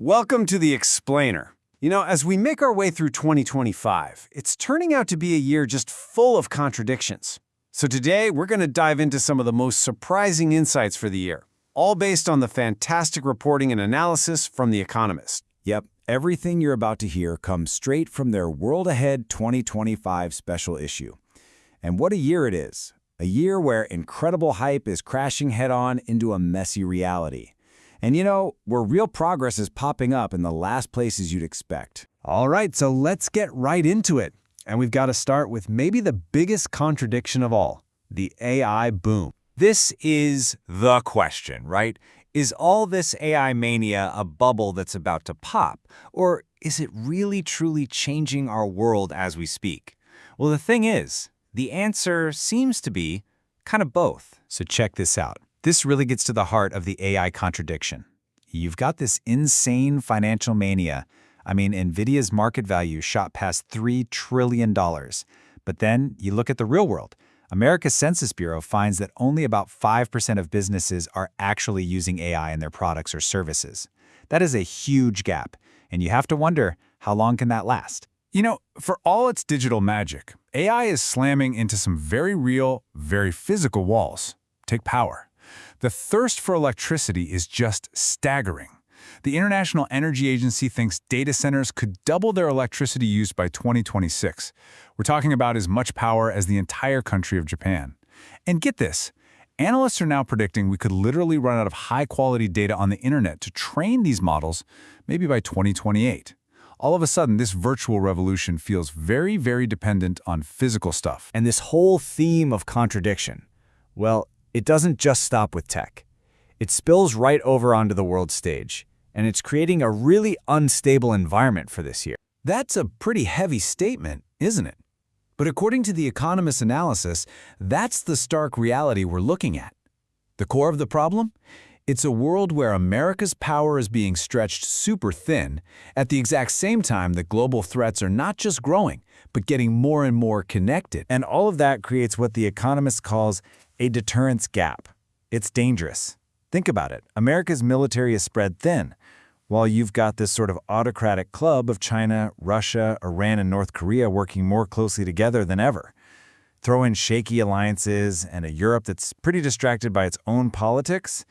Welcome to the Explainer. As we make our way through 2025, it's turning out to be a year just full of contradictions. So today, we're going to dive into some of the most surprising insights for the year, all based on the fantastic reporting and analysis from The Economist. Yep, everything you're about to hear comes straight from their World Ahead 2025 special issue. And what a year it is. A year where incredible hype is crashing head-on into a messy reality. And where real progress is popping up in the last places you'd expect. All right, so let's get right into it. And we've got to start with maybe the biggest contradiction of all, the AI boom. This is the question, right? Is all this AI mania a bubble that's about to pop? Or is it really truly changing our world as we speak? Well, the thing is, the answer seems to be kind of both. So check this out. This really gets to the heart of the AI contradiction. You've got this insane financial mania. I mean, NVIDIA's market value shot past $3 trillion. But then you look at the real world. America's Census Bureau finds that only about 5% of businesses are actually using AI in their products or services. That is a huge gap, and you have to wonder, how long can that last? For all its digital magic, AI is slamming into some very real, very physical walls. Take power. The thirst for electricity is just staggering. The International Energy Agency thinks data centers could double their electricity use by 2026. We're talking about as much power as the entire country of Japan. And get this, analysts are now predicting we could literally run out of high-quality data on the internet to train these models maybe by 2028. All of a sudden, this virtual revolution feels very, very dependent on physical stuff. And this whole theme of contradiction, well, it doesn't just stop with tech. It spills right over onto the world stage, and it's creating a really unstable environment for this year. That's a pretty heavy statement, isn't it? But according to The Economist's analysis, that's the stark reality we're looking at. The core of the problem? It's a world where America's power is being stretched super thin, at the exact same time that global threats are not just growing, but getting more and more connected. And all of that creates what The Economist calls a deterrence gap. It's dangerous. Think about it. America's military is spread thin, while you've got this sort of autocratic club of China, Russia, Iran, and North Korea working more closely together than ever. Throw in shaky alliances and a Europe that's pretty distracted by its own politics,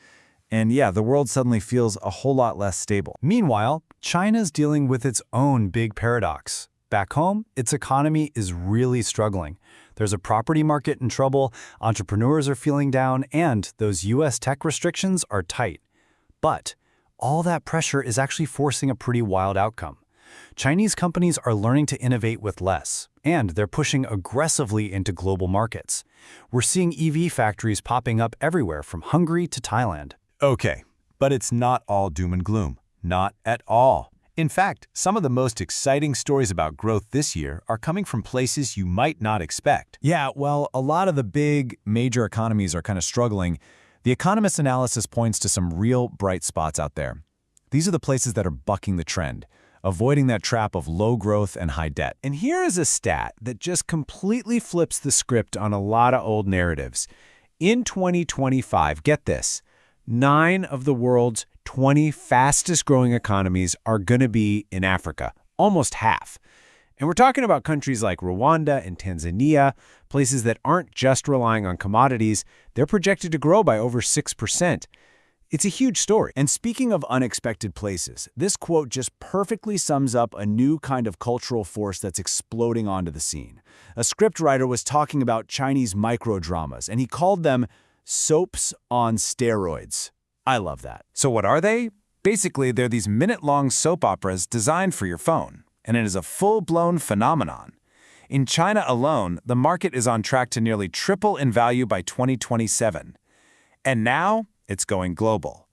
and yeah, the world suddenly feels a whole lot less stable. Meanwhile, China's dealing with its own big paradox. Back home, its economy is really struggling. There's a property market in trouble, entrepreneurs are feeling down, and those U.S. tech restrictions are tight. But all that pressure is actually forcing a pretty wild outcome. Chinese companies are learning to innovate with less, and they're pushing aggressively into global markets. We're seeing EV factories popping up everywhere from Hungary to Thailand. Okay, but it's not all doom and gloom. Not at all. In fact, some of the most exciting stories about growth this year are coming from places you might not expect. Yeah, well, a lot of the big, major economies are kind of struggling. The Economist analysis points to some real bright spots out there. These are the places that are bucking the trend, avoiding that trap of low growth and high debt. And here is a stat that just completely flips the script on a lot of old narratives. In 2025, get this, 9 of the world's 20 fastest growing economies are going to be in Africa, almost half. And we're talking about countries like Rwanda and Tanzania, places that aren't just relying on commodities, they're projected to grow by over 6%. It's a huge story. And speaking of unexpected places, this quote just perfectly sums up a new kind of cultural force that's exploding onto the scene. A scriptwriter was talking about Chinese microdramas, and he called them soaps on steroids. I love that. So what are they? Basically, they're these minute-long soap operas designed for your phone, and it is a full-blown phenomenon. In China alone, the market is on track to nearly triple in value by 2027. And now, it's going global.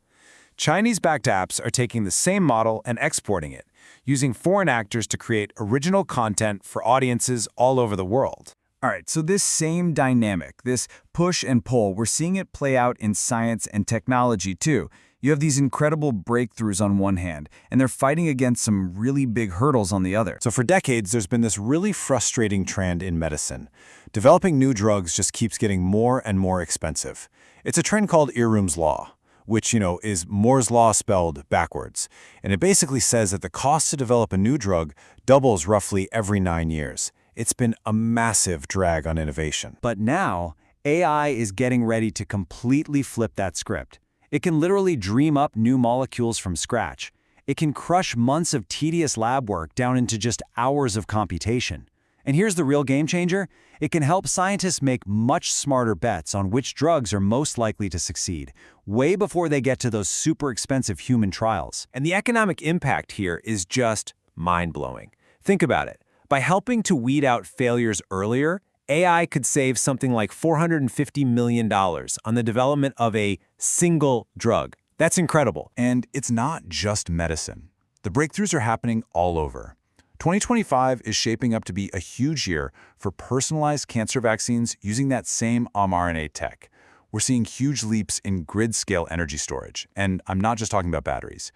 Chinese-backed apps are taking the same model and exporting it, using foreign actors to create original content for audiences all over the world. All right, so this same dynamic, this push and pull, we're seeing it play out in science and technology too. You have these incredible breakthroughs on one hand, and they're fighting against some really big hurdles on the other. So for decades, there's been this really frustrating trend in medicine. Developing new drugs just keeps getting more and more expensive. It's a trend called Irum's Law. which, is Moore's Law spelled backwards. And it basically says that the cost to develop a new drug doubles roughly every 9 years. It's been a massive drag on innovation. But now, AI is getting ready to completely flip that script. It can literally dream up new molecules from scratch. It can crush months of tedious lab work down into just hours of computation. And here's the real game changer. It can help scientists make much smarter bets on which drugs are most likely to succeed, way before they get to those super expensive human trials. And the economic impact here is just mind-blowing. Think about it. By helping to weed out failures earlier, AI could save something like $450 million on the development of a single drug. That's incredible. And it's not just medicine. The breakthroughs are happening all over. 2025 is shaping up to be a huge year for personalized cancer vaccines using that same mRNA tech. We're seeing huge leaps in grid-scale energy storage, and I'm not just talking about batteries.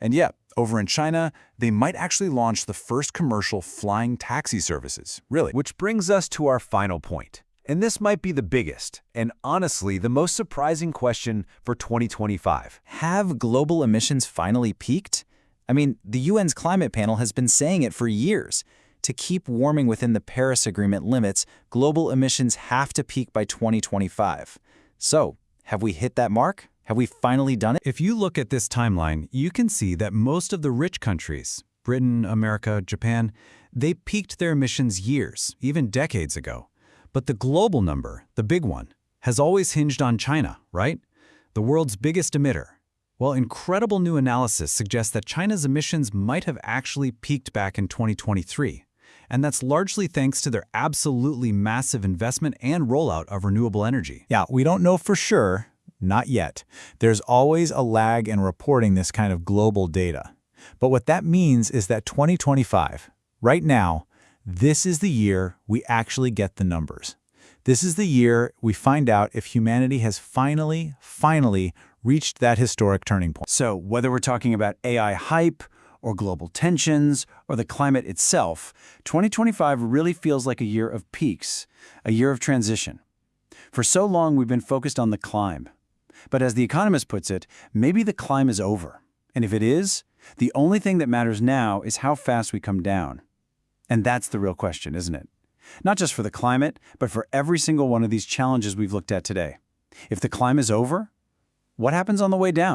And yeah, over in China, they might actually launch the first commercial flying taxi services, really. Which brings us to our final point. And this might be the biggest, and honestly, the most surprising question for 2025. Have global emissions finally peaked? I mean, the UN's climate panel has been saying it for years. To keep warming within the Paris Agreement limits, global emissions have to peak by 2025. So, have we hit that mark? Have we finally done it? If you look at this timeline, you can see that most of the rich countries, Britain, America, Japan, they peaked their emissions years, even decades ago. But the global number, the big one, has always hinged on China, right? The world's biggest emitter. Well, incredible new analysis suggests that China's emissions might have actually peaked back in 2023. And that's largely thanks to their absolutely massive investment and rollout of renewable energy. Yeah, we don't know for sure, not yet. There's always a lag in reporting this kind of global data. But what that means is that 2025, right now, this is the year we actually get the numbers. This is the year we find out if humanity has finally reached that historic turning point. So whether we're talking about AI hype, or global tensions, or the climate itself, 2025 really feels like a year of peaks, a year of transition. For so long, we've been focused on the climb. But as The Economist puts it, maybe the climb is over. And if it is, the only thing that matters now is how fast we come down. And that's the real question, isn't it? Not just for the climate, but for every single one of these challenges we've looked at today. If the climb is over, what happens on the way down?